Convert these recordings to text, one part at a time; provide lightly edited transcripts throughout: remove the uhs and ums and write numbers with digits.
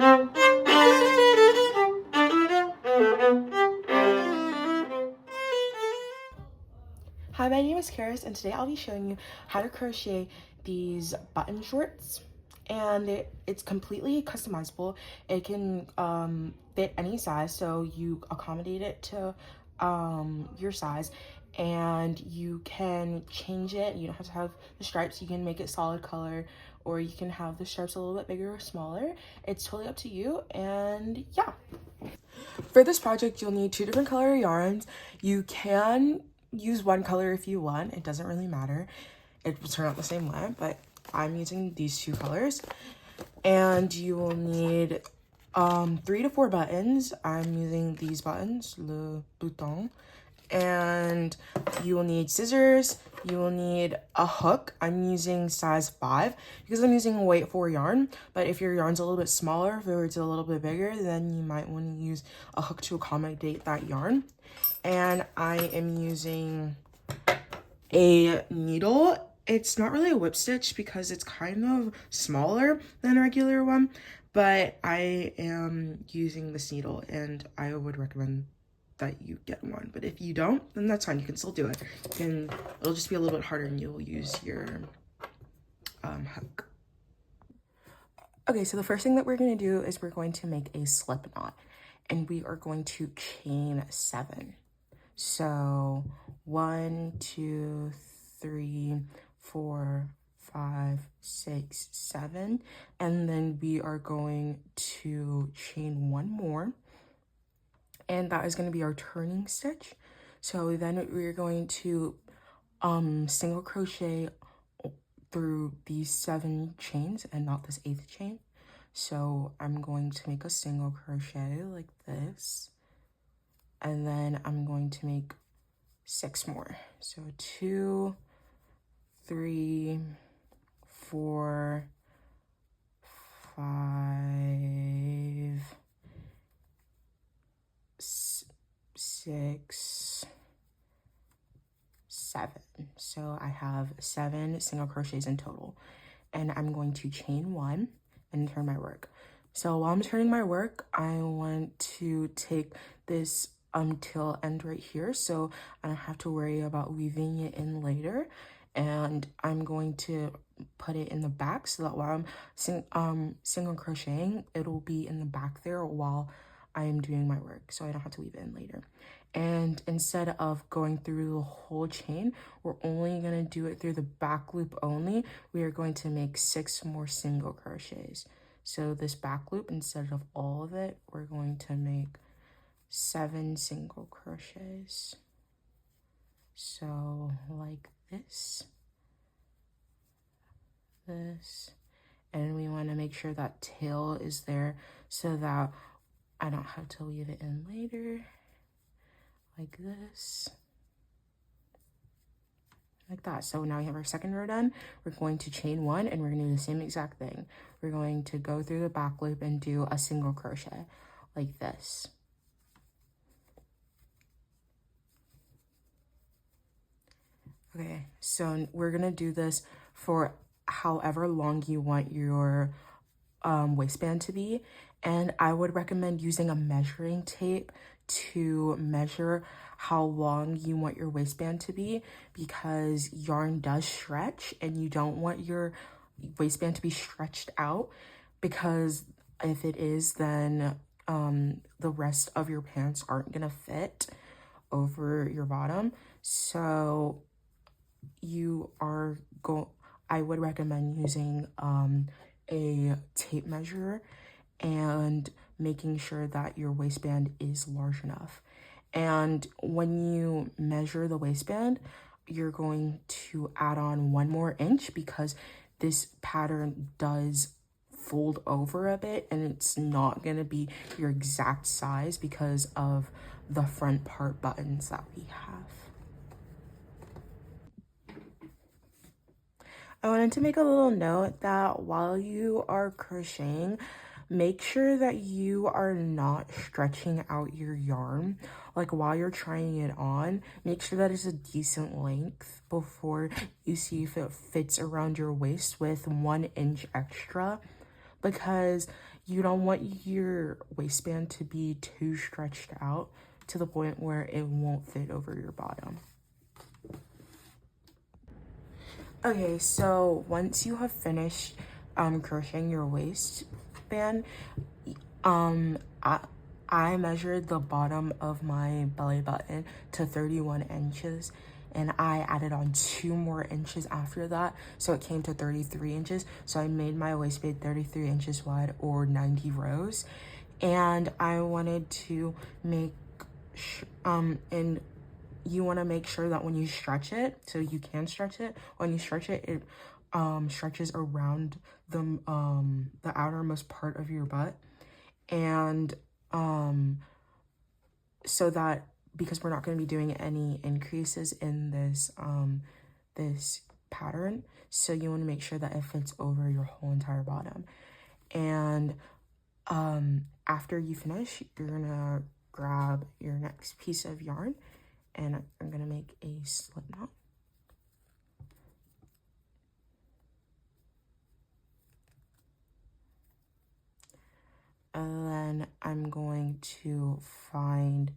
Hi, my name is Karis, and today I'll be showing you how to crochet these button shorts. And it's completely customizable. It can fit any size, so you accommodate it to your size, and you can change it. You don't have to have the stripes. You can make it solid color, or you can have the stripes a little bit bigger or smaller. It's totally up to you, and yeah. For this project, you'll need 2 different color yarns. You can use one color if you want. It doesn't really matter. It will turn out the same way, but I'm using these 2 colors. And you will need 3 to 4 buttons. I'm using these buttons, le bouton. And you will need scissors. You will need a hook. I'm using size 5 because I'm using weight 4 yarn. But if your yarn's a little bit smaller, if it's a little bit bigger, then you might want to use a hook to accommodate that yarn. And I am using a needle. It's not really a whip stitch because it's kind of smaller than a regular one, but I am using this needle and I would recommend that you get one. But if you don't, then that's fine. You can still do it. It'll just be a little bit harder and you'll use your hook. Okay, so the first thing that we're going to do is we're going to make a slip knot, and we are going to chain 7. So 1, 2, 3, 4, 5, 6, 7, and then we are going to chain 1 more, and that is going to be our turning stitch. So then we're going to single crochet through these 7 chains and not this 8th chain. So I'm going to make a single crochet like this, and then I'm going to make 6 more. So 2, 3, 4, 5, 6, 7. So I have 7 single crochets in total, and I'm going to chain 1 and turn my work. So while I'm turning my work, I want to take this tail end right here, so I don't have to worry about weaving it in later. And I'm going to put it in the back so that while I'm single crocheting, it'll be in the back there while I am doing my work, so I don't have to weave it in later. And instead of going through the whole chain, we're only going to do it through the back loop only. We are going to make 6 more single crochets. So this back loop, instead of all of it, we're going to make 7 single crochets. So like this, and we want to make sure that tail is there so that I don't have to weave it in later, like this, like that. So now we have our second row done. We're going to chain 1, and we're going to do the same exact thing. We're going to go through the back loop and do a single crochet like this. Okay, so we're gonna do this for however long you want your waistband to be, and I would recommend using a measuring tape to measure how long you want your waistband to be, because yarn does stretch and you don't want your waistband to be stretched out, because if it is, then the rest of your pants aren't gonna fit over your bottom. So I would recommend using a tape measure and making sure that your waistband is large enough. And when you measure the waistband, you're going to add on 1 more inch, because this pattern does fold over a bit and it's not going to be your exact size because of the front part buttons that we have. I wanted to make a little note that while you are crocheting, make sure that you are not stretching out your yarn. Like while you're trying it on, make sure that it's a decent length before you see if it fits around your waist with 1 inch extra. because you don't want your waistband to be too stretched out to the point where it won't fit over your bottom. Okay, so once you have finished crocheting your waistband, I measured the bottom of my belly button to 31 inches, and I added on 2 more inches after that, so it came to 33 inches. So I made my waistband 33 inches wide, or 90 rows, and I wanted to make and you want to make sure that when you stretch it, so you can stretch it, when you stretch it, it stretches around the outermost part of your butt. And so that, because we're not going to be doing any increases in this this pattern, so you want to make sure that it fits over your whole entire bottom. And after you finish, you're gonna grab your next piece of yarn, and I'm gonna make a slip knot. And then I'm going to find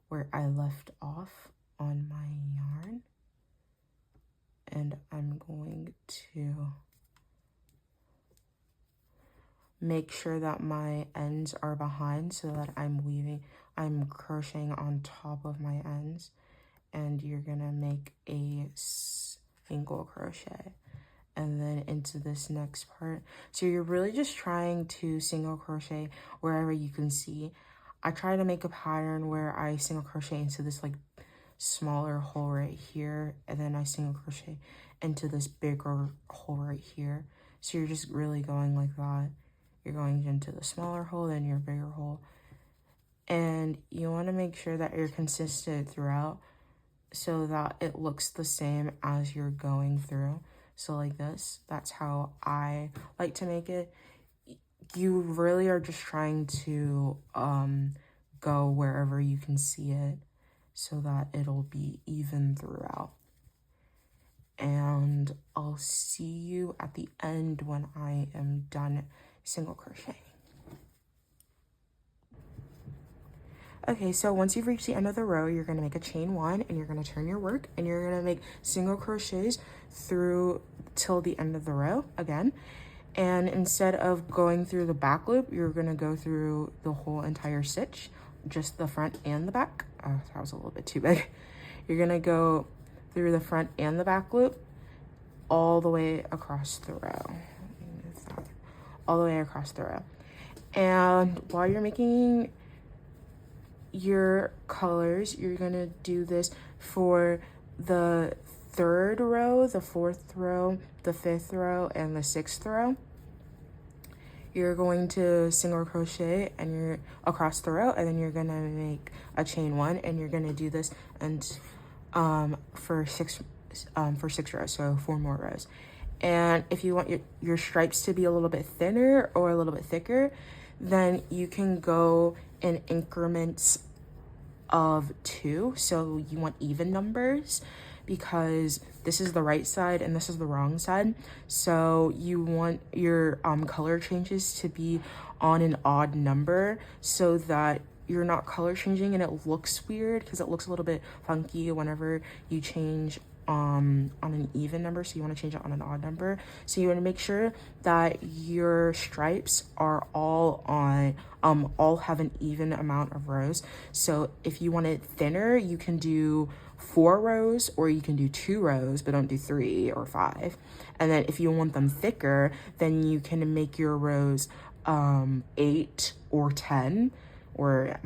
where I left off on my yarn, and I'm going to make sure that my ends are behind so that I'm crocheting on top of my ends, and you're gonna make a single crochet and then into this next part. So you're really just trying to single crochet wherever you can see. I try to make a pattern where I single crochet into this like smaller hole right here, and then I single crochet into this bigger hole right here. So you're just really going like that. You're going into the smaller hole, then your bigger hole. And you want to make sure that you're consistent throughout so that it looks the same as you're going through. So like this, that's how I like to make it. You really are just trying to go wherever you can see it so that it'll be even throughout. And I'll see you at the end when I am done single crocheting. Okay, so once you've reached the end of the row, you're gonna make a chain 1, and you're gonna turn your work, and you're gonna make single crochets through till the end of the row again. And instead of going through the back loop, you're gonna go through the whole entire stitch, just the front and the back. Oh, that was a little bit too big. You're gonna go through the front and the back loop all the way across the row. All the way across the row. And while you're making your colors, you're gonna do this for the 3rd row, the 4th row, the 5th row, and the 6th row. You're going to single crochet and you're across the row, and then you're gonna make a chain 1, and you're gonna do this and for 6 rows, so 4 more rows. And if you want your stripes to be a little bit thinner or a little bit thicker, then you can go in increments of 2. So you want even numbers, because this is the right side and this is the wrong side. So you want your color changes to be on an odd number so that you're not color changing and it looks weird, because it looks a little bit funky whenever you change on an even number. So you want to change it on an odd number. So you want to make sure that your stripes are all on all have an even amount of rows. So if you want it thinner, you can do 4 rows, or you can do 2 rows, but don't do 3 or 5. And then if you want them thicker, then you can make your rows 8 or 10, or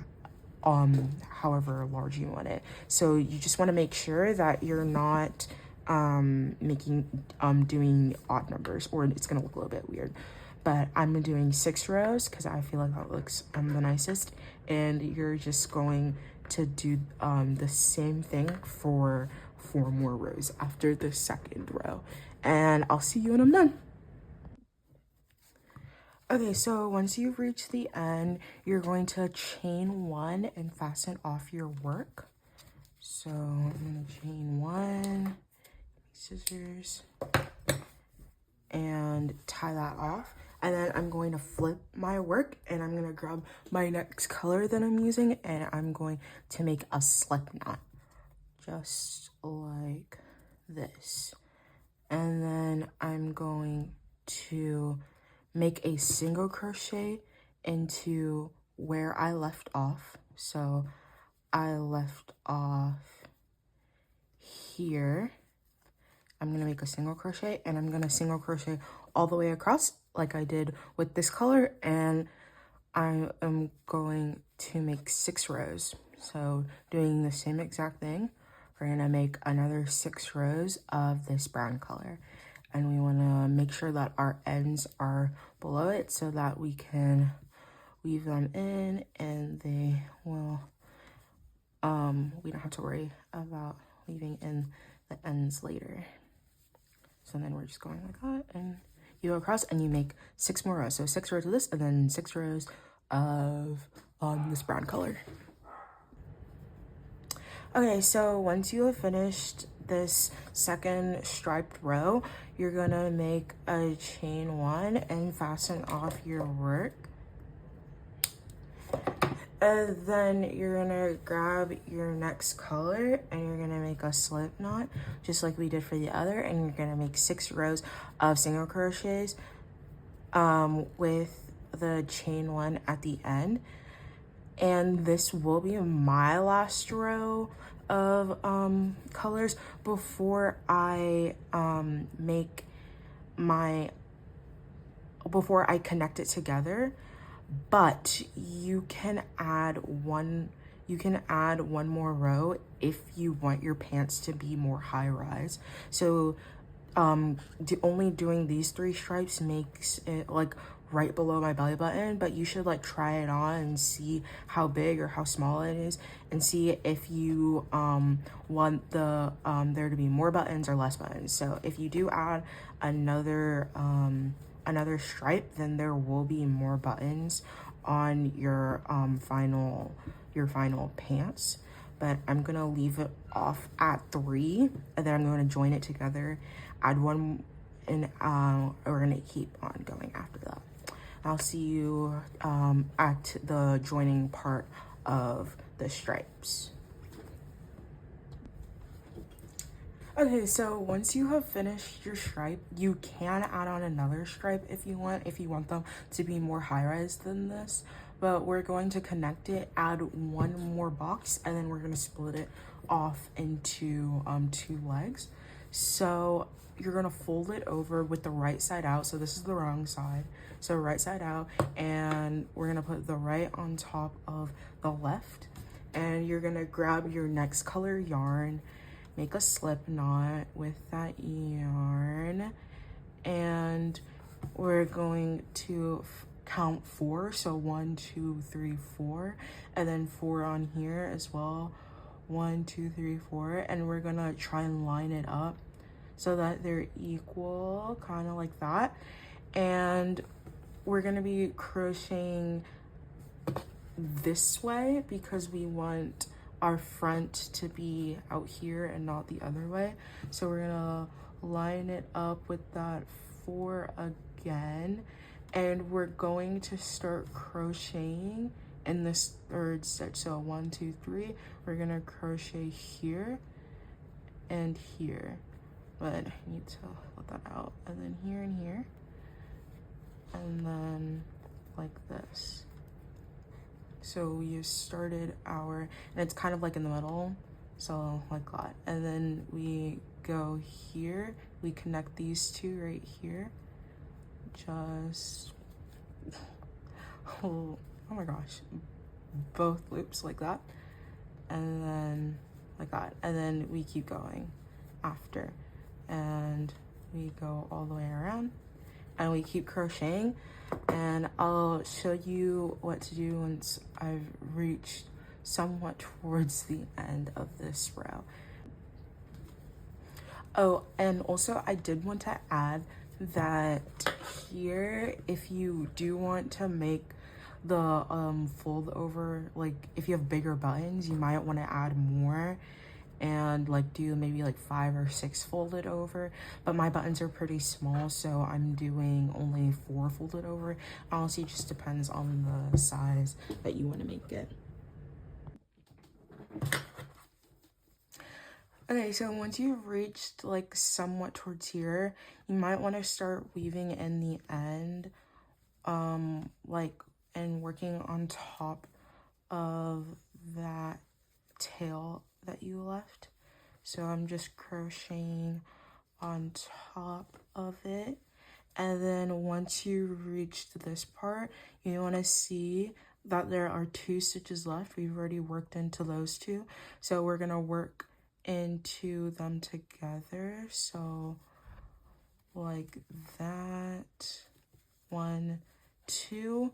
however large you want it. So you just want to make sure that you're not doing odd numbers, or it's gonna look a little bit weird. But I'm doing 6 rows because I feel like that looks the nicest, and you're just going to do the same thing for 4 more rows after the 2nd row, and I'll see you when I'm done. Okay, so once you've reached the end, you're going to chain 1 and fasten off your work. So I'm gonna chain 1, scissors, and tie that off. And then I'm going to flip my work, and I'm going to grab my next color that I'm using, and I'm going to make a slip knot just like this. And then I'm going to make a single crochet into where I left off. So I left off here. I'm going to make a single crochet, and I'm going to single crochet all the way across like I did with this color, and I am going to make 6 rows. So doing the same exact thing, we're going to make another 6 rows of this brown color, and we want to make sure that our ends are below it so that we can weave them in, and they will we don't have to worry about weaving in the ends later. So then we're just going like that, and you go across and you make 6 more rows. So 6 rows of this, and then 6 rows of this brown color. Okay, so once you have finished this second striped row, you're gonna make a chain 1 and fasten off your work. And then you're gonna grab your next color, and you're gonna make a slip knot just like we did for the other, and you're gonna make 6 rows of single crochets with the chain 1 at the end. And this will be my last row of colors before I before I connect it together. But you can add one more row if you want your pants to be more high rise. So only doing these 3 stripes makes it like right below my belly button, but you should like try it on and see how big or how small it is, and see if you want the there to be more buttons or less buttons. So if you do add another stripe, then there will be more buttons on your final pants. But I'm gonna leave it off at 3, and then I'm gonna join it together, add 1, and we're gonna keep on going after that. I'll see you at the joining part of the stripes. Okay, so once you have finished your stripe, you can add on another stripe if you want them to be more high-rise than this. But we're going to connect it, add 1 more box, and then we're going to split it off into 2 legs. So you're going to fold it over with the right side out. So this is the wrong side. So right side out, and we're going to put the right on top of the left. And you're going to grab your next color yarn, make a slip knot with that yarn, and we're going to count 4. So 1, 2, 3, 4, and then 4 on here as well. 1, 2, 3, 4, and we're gonna try and line it up so that they're equal, kind of like that. And we're gonna be crocheting this way because we want our front to be out here and not the other way. So we're gonna line it up with that 4 again, and we're going to start crocheting in this 3rd stitch. So 1, 2, 3, we're gonna crochet here and here, but I need to let that out, and then here and here, and then like this. So we started our, and it's kind of like in the middle, so like that. And then we go here, we connect these 2 right here, just, oh my gosh, both loops like that, and then like that, and then we keep going after, and we go all the way around, and we keep crocheting. And I'll show you what to do once I've reached somewhat towards the end of this row. Oh, and also I did want to add that here, if you do want to make the fold over, like if you have bigger buttons, you might want to add more. and like do maybe like 5 or 6 folded over, but my buttons are pretty small, so I'm doing only 4 folded over. Honestly, it just depends on the size that you want to make it. Okay, so once you've reached like somewhat towards here, you might want to start weaving in the end, like, and working on top of that tail that you left. So I'm just crocheting on top of it, and then once you reach this part, you want to see that there are 2 stitches left. We've already worked into those 2, so we're gonna work into them together. So like that, 1, 2,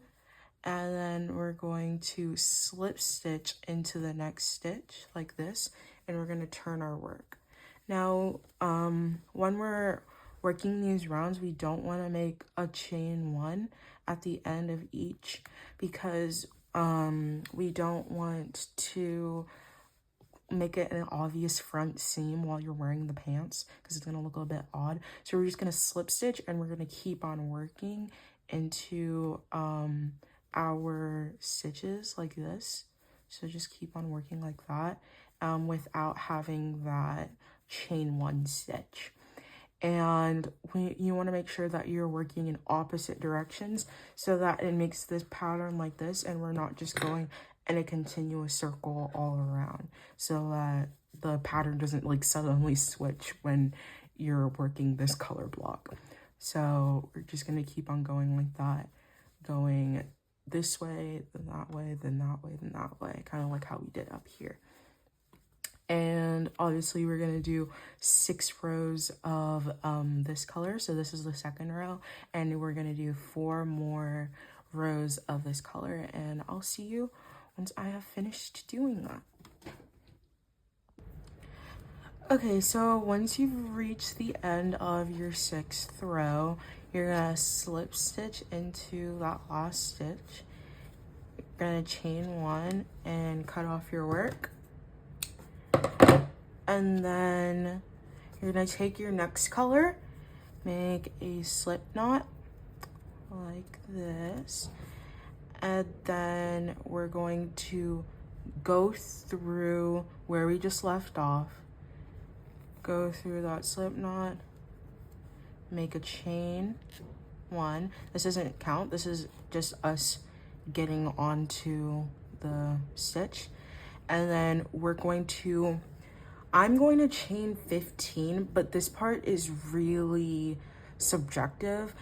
and then we're going to slip stitch into the next stitch like this, and we're going to turn our work. Now when we're working these rounds, we don't want to make a chain 1 at the end of each, because we don't want to make it an obvious front seam while you're wearing the pants, because it's going to look a little bit odd. So we're just going to slip stitch, and we're going to keep on working into our stitches like this. So just keep on working like that, without having that chain 1 stitch. And you want to make sure that you're working in opposite directions, so that it makes this pattern like this, and we're not just going in a continuous circle all around, so that the pattern doesn't like suddenly switch when you're working this color block. So we're just going to keep on going like that, going this way, then that way, then that way, then that way, kind of like how we did up here. And obviously we're going to do 6 rows of this color. So this is the second row, and we're going to do 4 more rows of this color, and I'll see you once I have finished doing that. Okay, so once you've reached the end of your 6th row, you're going to slip stitch into that last stitch. You're going to chain 1 and cut off your work. And then you're going to take your next color, make a slip knot like this, and then we're going to go through where we just left off, go through that slip knot, make a chain 1. This doesn't count, this is just us getting onto the stitch. And then we're going to, I'm going to chain 15, but this part is really subjective.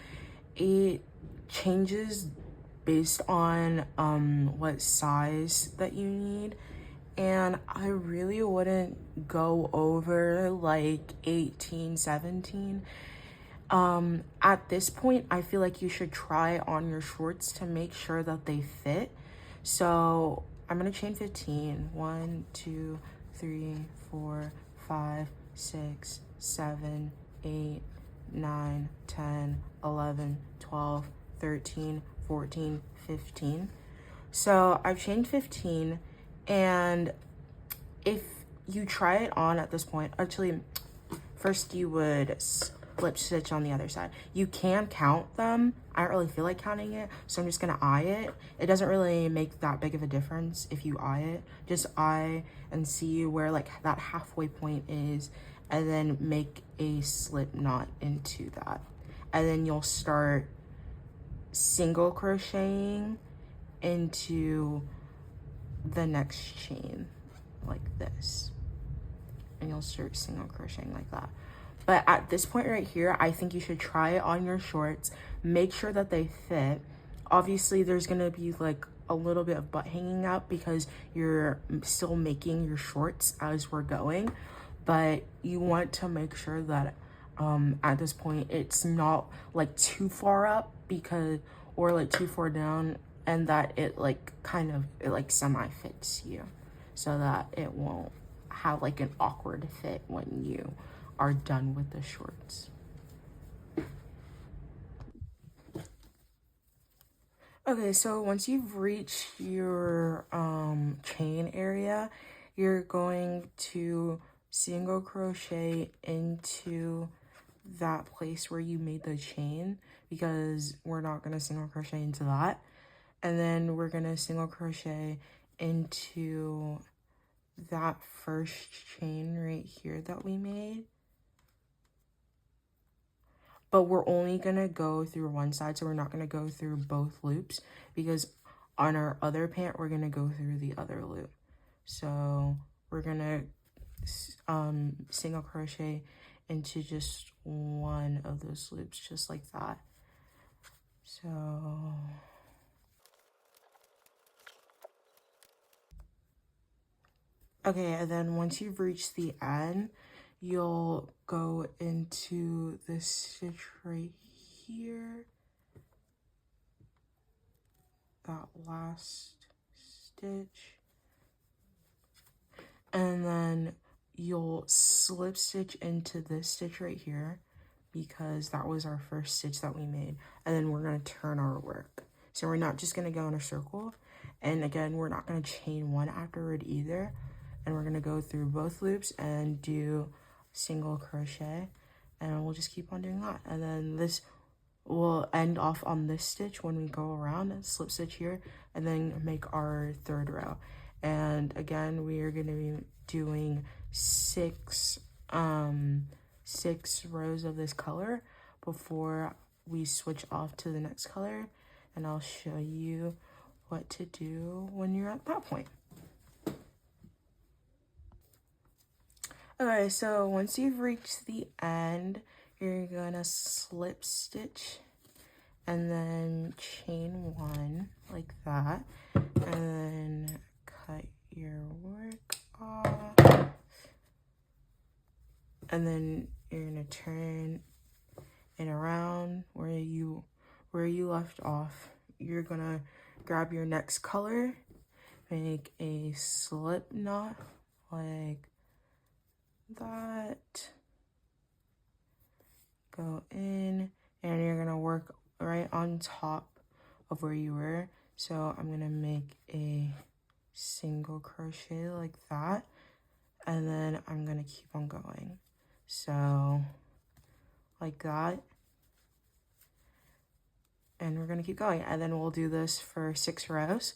It changes based on what size that you need, and I really wouldn't go over like 18, 17. At this point, I feel like you should try on your shorts to make sure that they fit. So I'm gonna chain 15. 1, 2, 3, 4, 5, 6, 7, 8, 9, 10, 11, 12, 13, 14, 15. So I've chained 15, and if you try it on at this point, actually, first you would slip stitch on the other side. You can count them. I don't really feel like counting it, so I'm just gonna eye it. It doesn't really make that big of a difference if you eye it. Just eye and see where like that halfway point is, and then make a slip knot into that. And then you'll start single crocheting into the next chain like this, and you'll start single crocheting like that. But at this point right here, I think you should try it on your shorts, make sure that they fit. Obviously there's gonna be like a little bit of butt hanging out because you're still making your shorts as we're going, but you want to make sure that at this point it's not like too far up, because, or like too far down, and that it like kind of, it like semi fits you, so that it won't have like an awkward fit when you are done with the shorts. Okay, so once you've reached your chain area, you're going to single crochet into that place where you made the chain, because we're not going to single crochet into that. And then we're going to single crochet into that first chain right here that we made. But we're only going to go through one side, so we're not going to go through both loops, because on our other pant we're going to go through the other loop. So we're going to single crochet into just one of those loops, just like that. So okay, and then once you've reached the end, you'll go into this stitch right here, that last stitch, and then you'll slip stitch into this stitch right here, because that was our first stitch that we made. And then we're going to turn our work, so we're not just going to go in a circle. And again, we're not going to chain one afterward either, and we're going to go through both loops and do single crochet, and we'll just keep on doing that. And then this will end off on this stitch when we go around and slip stitch here, and then make our third row. And again, we are going to be doing six rows of this color before we switch off to the next color, and I'll show you what to do when you're at that point. Okay, so once you've reached the end, you're gonna slip stitch and then chain one like that, and then cut your work off, and then you're gonna turn it around where you left off. You're gonna grab your next color, make a slip knot like that, go in, and you're gonna work right on top of where you were. So I'm gonna make a single crochet like that, and then I'm gonna keep on going, so like that, and we're gonna keep going. And then we'll do this for 6 rows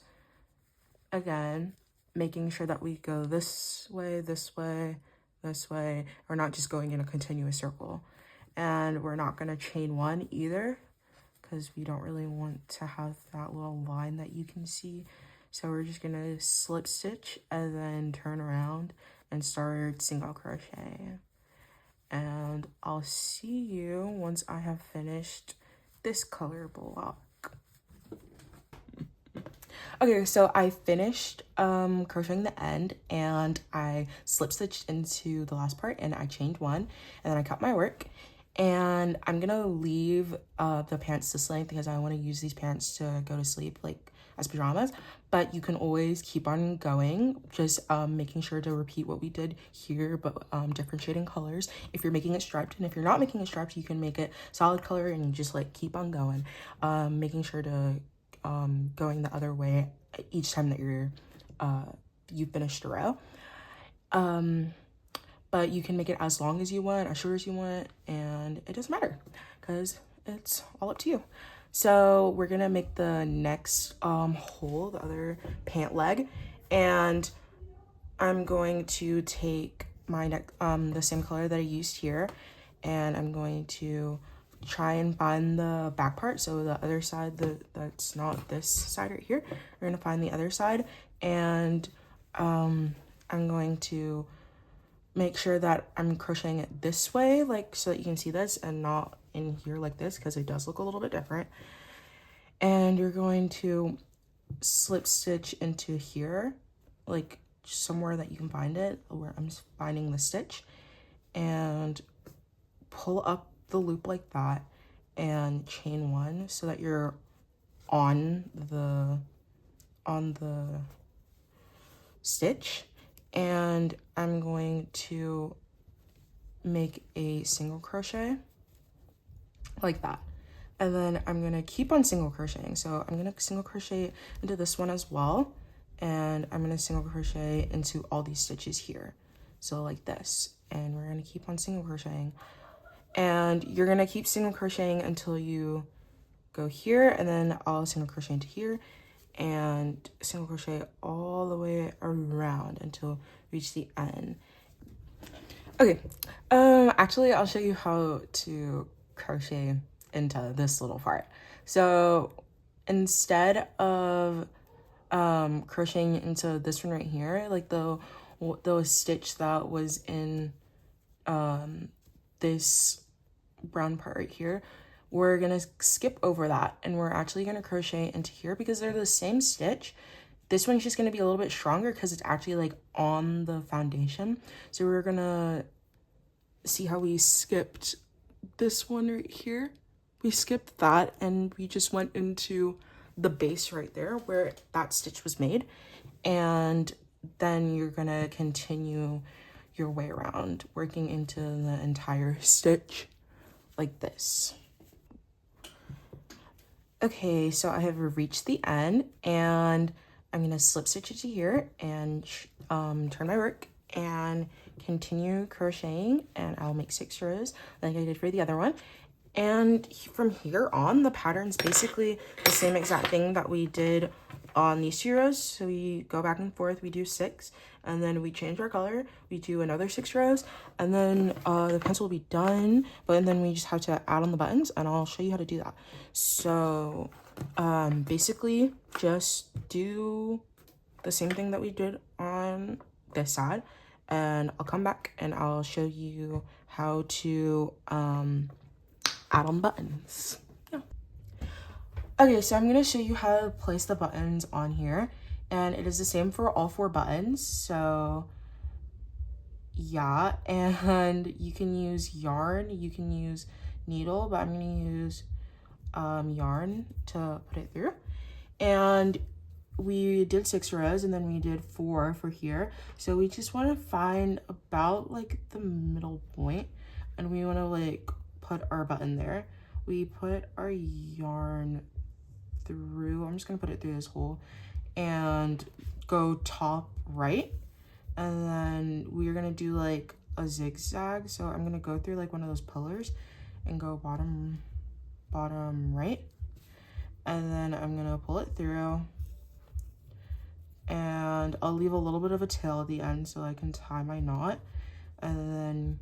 again, making sure that we go this way, this way, this way. We're not just going in a continuous circle, and we're not going to chain one either, because we don't really want to have that little line that you can see. So we're just going to slip stitch and then turn around and start single crochet. And I'll see you once I have finished this color block. Okay, so I finished crocheting the end, and I slip stitched into the last part, and I chained one, and then I cut my work. And I'm gonna leave the pants this length because I want to use these pants to go to sleep, like as pajamas. But you can always keep on going, just making sure to repeat what we did here, but differentiating colors if you're making it striped. And if you're not making it striped, you can make it solid color and you just like keep on going, making sure to going the other way each time that you finished a row. But you can make it as long as you want, as short as you want, and it doesn't matter because it's all up to you. So we're gonna make the next hole, the other pant leg, and I'm going to take my the same color that I used here, and I'm going to try and find the back part, so the other side, that's not this side right here. We're gonna find the other side, and I'm going to make sure that I'm crocheting it this way, like so that you can see this, and not in here like this, because it does look a little bit different. And you're going to slip stitch into here, like somewhere that you can find it, where I'm finding the stitch, and pull up the loop like that and chain one so that you're on the stitch. And I'm going to make a single crochet like that, and then I'm gonna keep on single crocheting. So I'm gonna single crochet into this one as well, and I'm gonna single crochet into all these stitches here. so like this, and we're going to keep on single crocheting, and you're going to keep single crocheting until you go here, and then I'll single crochet into here and single crochet all the way around until we reach the end. Okay, actually I'll show you how to crochet into this little part. So instead of crocheting into this one right here, like the stitch that was in this brown part right here, we're gonna skip over that, and we're actually gonna crochet into here because they're the same stitch. This one's just gonna be a little bit stronger because it's actually like on the foundation. So we're gonna see how we skipped this one right here. We skipped that and we just went into the base right there where that stitch was made, and then you're gonna continue your way around working into the entire stitch like this. Okay, so I have reached the end, and I'm gonna slip stitch into here and turn my work and continue crocheting, and I'll make 6 rows like I did for the other one. And from here on, the pattern's basically the same exact thing that we did on these 2 rows. So we go back and forth, we do 6, and then we change our color, we do another 6 rows, and then the pencil will be done, but then we just have to add on the buttons, and I'll show you how to do that. So basically just do the same thing that we did on this side, and I'll come back and I'll show you how to add on buttons. Yeah. Okay, so I'm gonna show you how to place the buttons on here, and it is the same for all 4 buttons. So yeah, and you can use yarn, you can use needle, but I'm gonna use yarn to put it through. And we did 6 rows, and then we did 4 for here. So we just want to find about like the middle point, and we want to like put our button there. We put our yarn through, I'm just gonna put it through this hole and go top right, and then we're gonna do like a zigzag. So I'm gonna go through like one of those pillars and go bottom right, and then I'm gonna pull it through, and I'll leave a little bit of a tail at the end so I can tie my knot, and then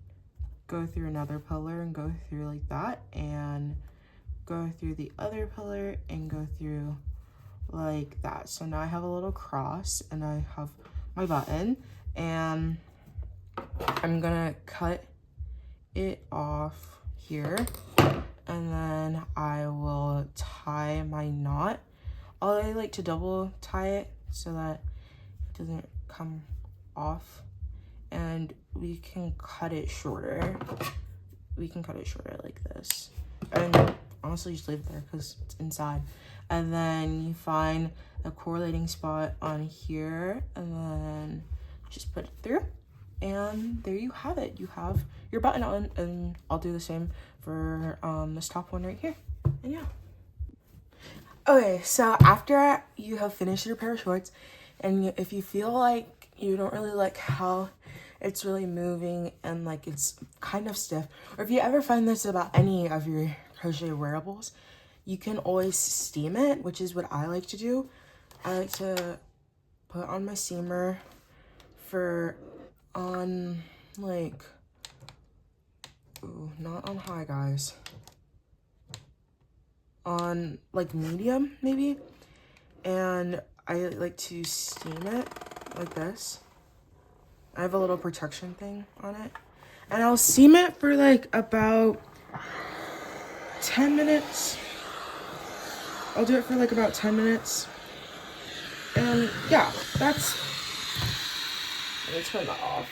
go through another pillar and go through like that, and go through the other pillar and go through like that. So now I have a little cross and I have my button, and I'm gonna cut it off here, and then I will tie my knot. I like to double tie it so that it doesn't come off, and we can cut it shorter. We can cut it shorter like this, and honestly just leave it there because it's inside. And then you find a correlating spot on here, and then just put it through, and there you have it. You have your button on, and I'll do the same for this top one right here. And yeah. Okay, so after you have finished your pair of shorts, and if you feel like you don't really like how it's really moving and like it's kind of stiff, or if you ever find this about any of your crochet wearables, you can always steam it, which is what I like to do. I like to put on my steamer for on like, ooh, not on high, guys, on like medium maybe, and I like to steam it like this. I have a little protection thing on it, and I'll steam it for like about 10 minutes. I'll do it for like about 10 minutes, and yeah, that's, let me turn that off.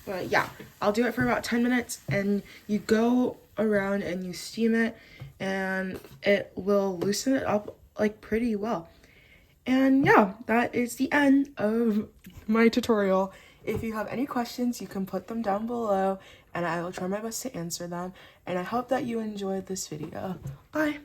But yeah, I'll do it for about 10 minutes, and you go around and you steam it, and it will loosen it up like pretty well. And yeah, that is the end of my tutorial. If you have any questions, you can put them down below, and I will try my best to answer them. And I hope that you enjoyed this video. Bye!